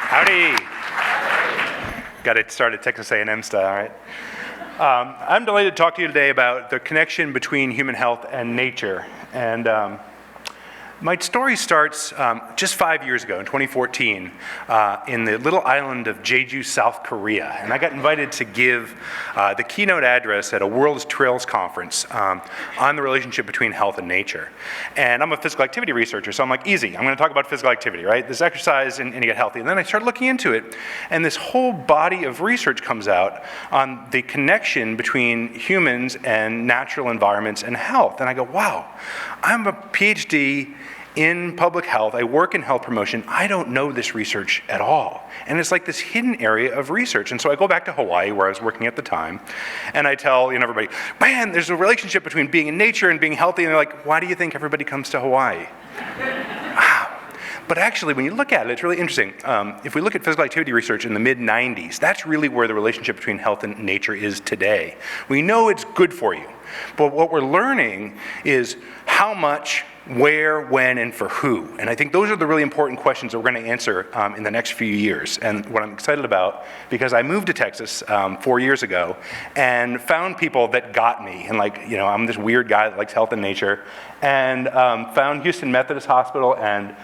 Howdy. Got it started Texas A&M style, all right? I'm delighted to talk to you today about the connection between human health and nature. And my story starts just 5 years ago, in 2014, in the little island of Jeju, South Korea. And I got invited to give the keynote address at a World Trails Conference on the relationship between health and nature. And I'm a physical activity researcher, so I'm like, easy, I'm gonna talk about physical activity, right? This exercise and you get healthy. And then I started looking into it, and this whole body of research comes out on the connection between humans and natural environments and health. And I go, wow, I'm a PhD in public health, I work in health promotion, I don't know this research at all. And it's like this hidden area of research. And so I go back to Hawaii, where I was working at the time, and I tell everybody, man, there's a relationship between being in nature and being healthy. And they're like, why do you think everybody comes to Hawaii? But actually, when you look at it, it's really interesting. If we look at physical activity research in the mid-90s, that's really where the relationship between health and nature is today. We know it's good for you, but what we're learning is how much, where, when, and for who. And I think those are the really important questions that we're going to answer in the next few years. And what I'm excited about, because I moved to Texas 4 years ago and found people that got me. And I'm this weird guy that likes health and nature. And found Houston Methodist Hospital and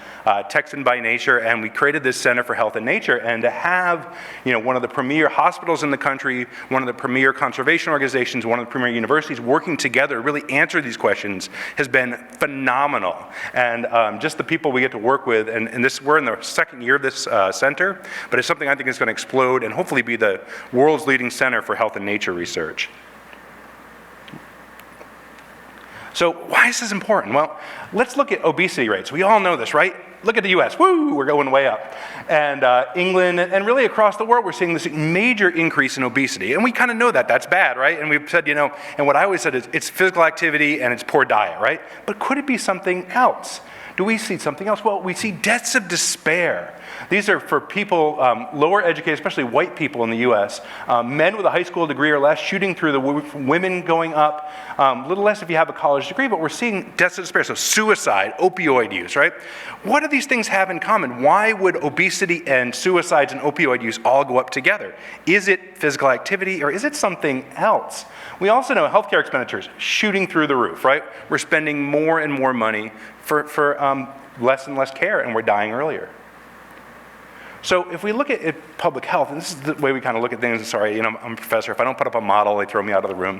Texan by nature, and we created this Center for Health and Nature. And to have one of the premier hospitals in the country, one of the premier conservation organizations, one of the premier universities working together to really answer these questions has been phenomenal. And just the people we get to work with, and we're in the second year of this center, but it's something I think is going to explode and hopefully be the world's leading center for health and nature research. So why is this important? Well, let's look at obesity rates. We all know this, right? Look at the US, woo, we're going way up. And England, and really across the world, we're seeing this major increase in obesity. And we kind of know that that's bad, right? And we've said, and what I always said is it's physical activity and it's poor diet, right? But could it be something else? Do we see something else? Well, we see deaths of despair. These are for people lower educated, especially white people in the US. Men with a high school degree or less, shooting through the women going up. A little less if you have a college degree, but we're seeing deaths of despair. So suicide, opioid use, right? What do these things have in common? Why would obesity and suicides and opioid use all go up together? Is it physical activity or is it something else? We also know healthcare expenditures shooting through the roof, right? We're spending more and more money for less and less care, and we're dying earlier. So if we look at public health, and this is the way we kind of look at things, sorry, I'm a professor, if I don't put up a model, they throw me out of the room.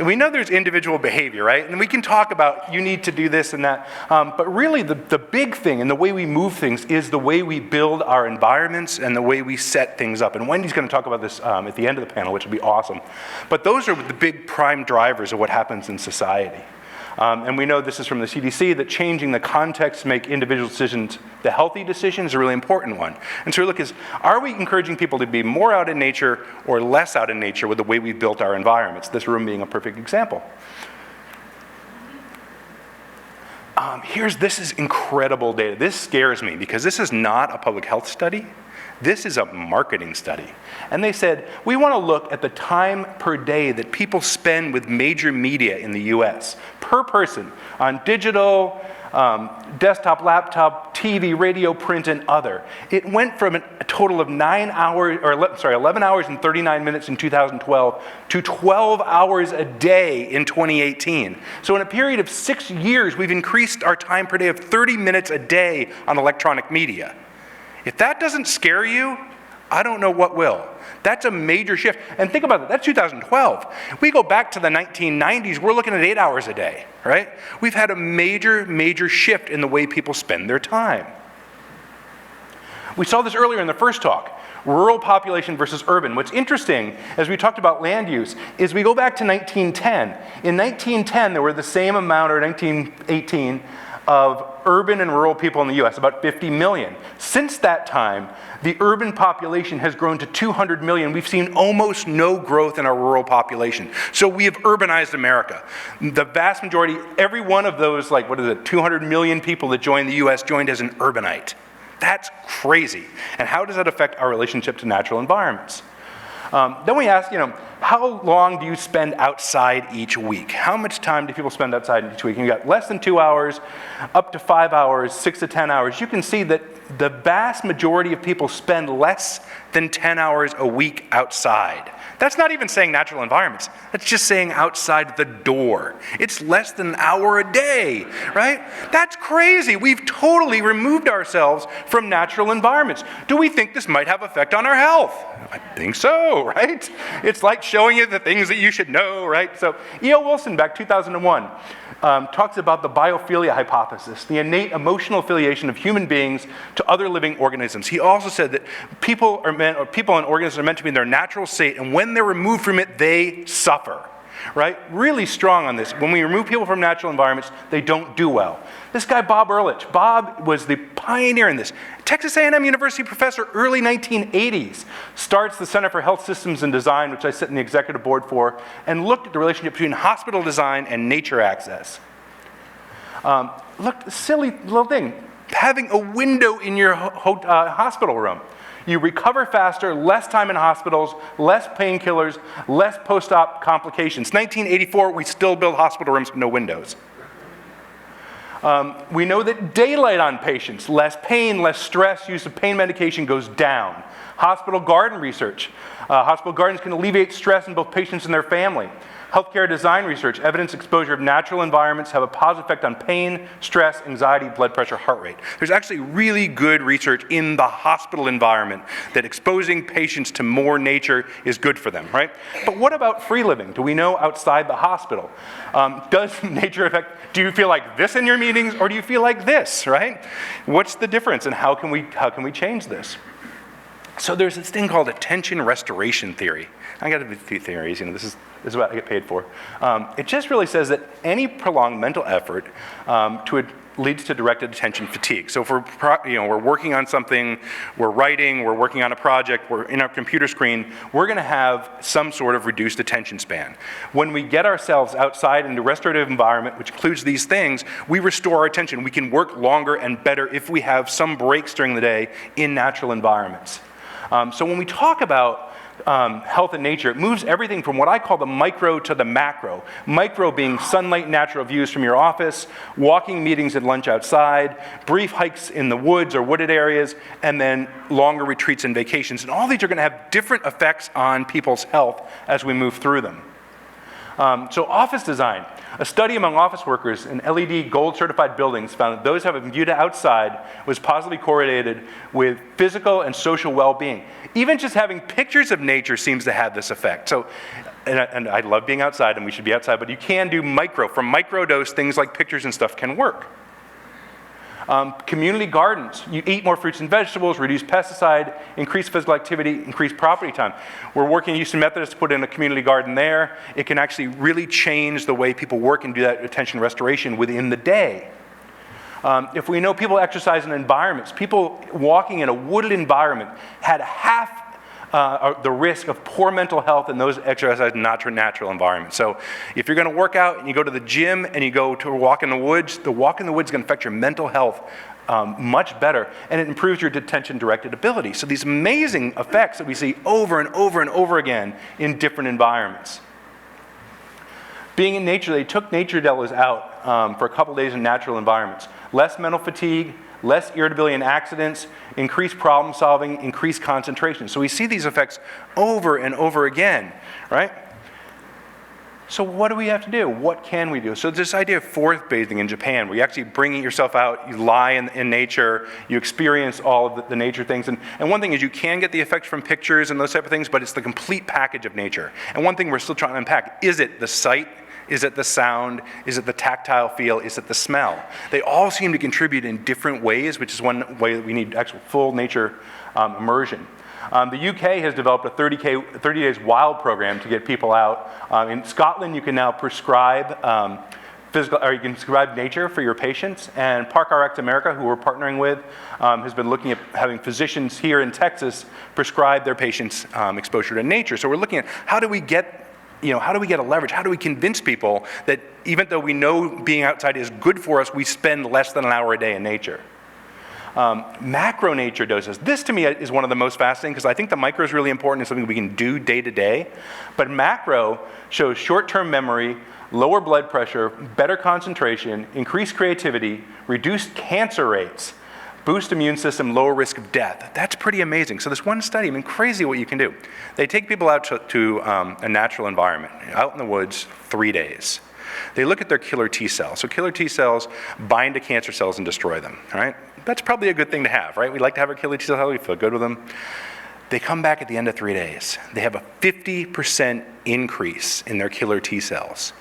We know there's individual behavior, right? And we can talk about you need to do this and that, but really the big thing and the way we move things is the way we build our environments and the way we set things up. And Wendy's going to talk about this at the end of the panel, which will be awesome. But those are the big prime drivers of what happens in society. And we know this is from the CDC, that changing the context to make individual decisions, the healthy decision, is a really important one. And so we look are we encouraging people to be more out in nature or less out in nature with the way we've built our environments, this room being a perfect example. This is incredible data. This scares me because this is not a public health study. This is a marketing study. And they said, we want to look at the time per day that people spend with major media in the US, per person, on digital, desktop, laptop, TV, radio, print, and other. It went from a total of 11 hours and 39 minutes in 2012 to 12 hours a day in 2018. So in a period of 6 years, we've increased our time per day of 30 minutes a day on electronic media. If that doesn't scare you, I don't know what will. That's a major shift. And think about it, that's 2012. We go back to the 1990s, we're looking at 8 hours a day, right? We've had a major, major shift in the way people spend their time. We saw this earlier in the first talk, rural population versus urban. What's interesting, as we talked about land use, is we go back to 1910. In 1910, there were the same amount, or 1918, of urban and rural people in the US, about 50 million. Since that time, the urban population has grown to 200 million. We've seen almost no growth in our rural population. So we have urbanized America. The vast majority, every one of those, 200 million people that joined the US joined as an urbanite. That's crazy. And how does that affect our relationship to natural environments? Then we ask, how long do you spend outside each week? How much time do people spend outside each week? And you got less than 2 hours, up to 5 hours, 6 to 10 hours. You can see that the vast majority of people spend less than 10 hours a week outside. That's not even saying natural environments. That's just saying outside the door. It's less than an hour a day, right? That's crazy. We've totally removed ourselves from natural environments. Do we think this might have effect on our health? I think so, right? It's like showing you the things that you should know, right? So E.O. Wilson, back 2001, talks about the biophilia hypothesis, the innate emotional affiliation of human beings to other living organisms. He also said that people and organisms are meant to be in their natural state, and when they're removed from it, they suffer. Right? Really strong on this. When we remove people from natural environments, they don't do well. This guy, Bob Ulrich, Bob was the pioneer in this. Texas A&M University professor, early 1980s, starts the Center for Health Systems and Design, which I sit in the executive board for, and looked at the relationship between hospital design and nature access. Look, silly little thing, having a window in your hospital room. You recover faster, less time in hospitals, less painkillers, less post-op complications. 1984, we still build hospital rooms with no windows. We know that daylight on patients, less pain, less stress, use of pain medication goes down. Hospital garden research. Hospital gardens can alleviate stress in both patients and their family. Healthcare design research, evidence exposure of natural environments have a positive effect on pain, stress, anxiety, blood pressure, heart rate. There's actually really good research in the hospital environment that exposing patients to more nature is good for them, right? But what about free living? Do we know outside the hospital? Does nature affect, do you feel like this in your meetings or do you feel like this, right? What's the difference and how can we change this? So there's this thing called attention restoration theory. I got a few theories, this is what I get paid for. It just really says that any prolonged mental effort leads to directed attention fatigue. So if we're working on something, we're writing, we're working on a project, we're in our computer screen, we're gonna have some sort of reduced attention span. When we get ourselves outside into a restorative environment, which includes these things, we restore our attention. We can work longer and better if we have some breaks during the day in natural environments. So when we talk about health and nature, it moves everything from what I call the micro to the macro. Micro being sunlight, natural views from your office, walking meetings and lunch outside, brief hikes in the woods or wooded areas, and then longer retreats and vacations. And all these are going to have different effects on people's health as we move through them. So office design. A study among office workers in LED gold certified buildings found that those who have been viewed outside was positively correlated with physical and social well-being. Even just having pictures of nature seems to have this effect. So, and I love being outside and we should be outside, but you can do micro. From microdose, things like pictures and stuff can work. Community gardens. You eat more fruits and vegetables, reduce pesticide, increase physical activity, increase property time. We're working at Houston Methodist to put in a community garden there. It can actually really change the way people work and do that attention restoration within the day. If we know people exercise in environments, people walking in a wooded environment had half the risk of poor mental health in those exercise in natural environments. So if you're going to work out and you go to the gym and you go to a walk in the woods is going to affect your mental health much better, and it improves your attention-directed ability. So these amazing effects that we see over and over and over again in different environments. Being in nature, they took nature delas out for a couple days in natural environments. Less mental fatigue, less irritability and accidents, increased problem solving, increased concentration. So we see these effects over and over again, right? So what do we have to do? What can we do? So this idea of forest bathing in Japan, where you actually bring yourself out, you lie in nature, you experience all of the nature things. And one thing is you can get the effects from pictures and those type of things, but it's the complete package of nature. And one thing we're still trying to unpack, is it the sight? Is it the sound? Is it the tactile feel? Is it the smell? They all seem to contribute in different ways, which is one way that we need actual full nature immersion. The UK has developed a 30 days wild program to get people out. In Scotland, you can now prescribe you can prescribe nature for your patients. And ParkRx America, who we're partnering with, has been looking at having physicians here in Texas prescribe their patients exposure to nature. So we're looking at how do we get a leverage? How do we convince people that even though we know being outside is good for us, we spend less than an hour a day in nature? Macro nature doses. This to me is one of the most fascinating because I think the micro is really important and something we can do day to day. But macro shows short-term memory, lower blood pressure, better concentration, increased creativity, reduced cancer rates, boost immune system, lower risk of death. That's pretty amazing. So this one study, I mean, crazy what you can do. They take people out to a natural environment, out in the woods, 3 days. They look at their killer T cells. So killer T cells bind to cancer cells and destroy them, all right? That's probably a good thing to have, right? We like to have our killer T cells, we feel good with them. They come back at the end of 3 days. They have a 50% increase in their killer T cells.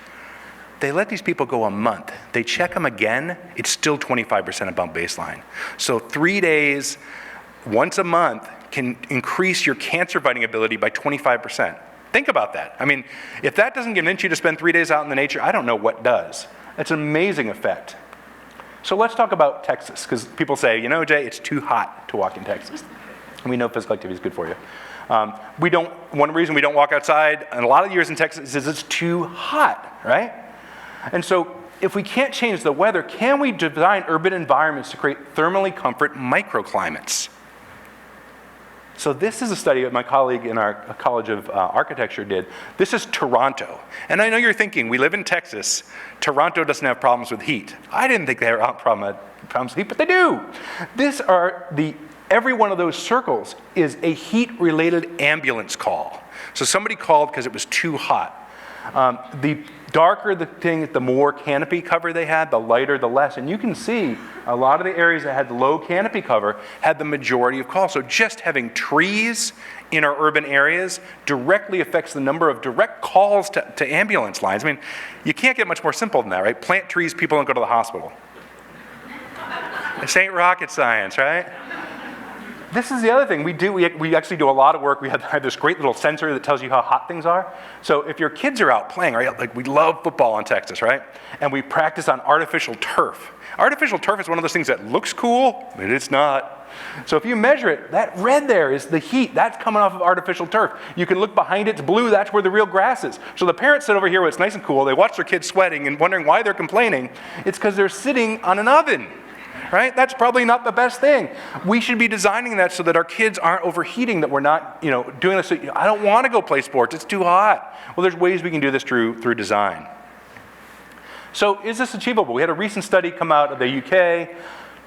They let these people go a month. They check them again, it's still 25% above baseline. So 3 days, once a month, can increase your cancer fighting ability by 25%. Think about that. I mean, if that doesn't convince you to spend 3 days out in the nature, I don't know what does. It's an amazing effect. So let's talk about Texas, because people say, you know, Jay, it's too hot to walk in Texas. And we know physical activity is good for you. One reason we don't walk outside in a lot of years in Texas is it's too hot, right? And so if we can't change the weather, can we design urban environments to create thermally comfort microclimates? So this is a study that my colleague in our College of Architecture did. This is Toronto. And I know you're thinking, we live in Texas. Toronto doesn't have problems with heat. I didn't think they had problems with heat, but they do. Every one of those circles is a heat-related ambulance call. So somebody called because it was too hot. The darker the thing, the more canopy cover they had, the lighter, the less. And you can see a lot of the areas that had low canopy cover had the majority of calls. So just having trees in our urban areas directly affects the number of direct calls to ambulance lines. I mean, you can't get much more simple than that, right? Plant trees, people don't go to the hospital. This ain't rocket science, right? This is the other thing we do. We actually do a lot of work. We have this great little sensor that tells you how hot things are. So if your kids are out playing, right, like we love football in Texas, right? And we practice on artificial turf. Artificial turf is one of those things that looks cool, but it's not. So if you measure it, that red there is the heat. That's coming off of artificial turf. You can look behind it, it's blue, that's where the real grass is. So the parents sit over here where it's nice and cool. They watch their kids sweating and wondering why they're complaining. It's because they're sitting on an oven. Right? That's probably not the best thing. We should be designing that so that our kids aren't overheating, that we're not, doing this. I don't want to go play sports. It's too hot. Well, there's ways we can do this through design. So is this achievable? We had a recent study come out of the UK.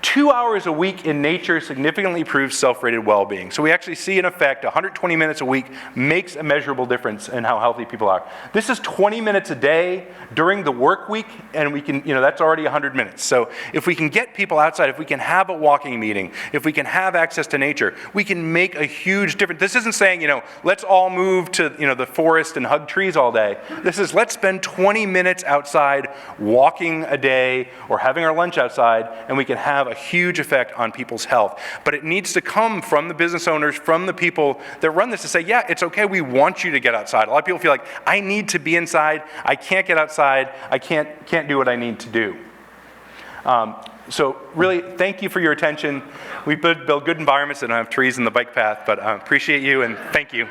2 hours a week in nature significantly improves self-rated well-being. So we actually see an effect. 120 minutes a week makes a measurable difference in how healthy people are. This is 20 minutes a day during the work week, and we can, that's already 100 minutes. So if we can get people outside, if we can have a walking meeting, if we can have access to nature, we can make a huge difference. This isn't saying, let's all move to, the forest and hug trees all day. This is, let's spend 20 minutes outside walking a day or having our lunch outside, and we can have a huge effect on people's health. But it needs to come from the business owners, from the people that run this to say, yeah, it's okay, we want you to get outside. A lot of people feel like, I need to be inside, I can't get outside, I can't do what I need to do. So really, thank you for your attention. We build good environments that don't have trees in the bike path, but appreciate you and thank you.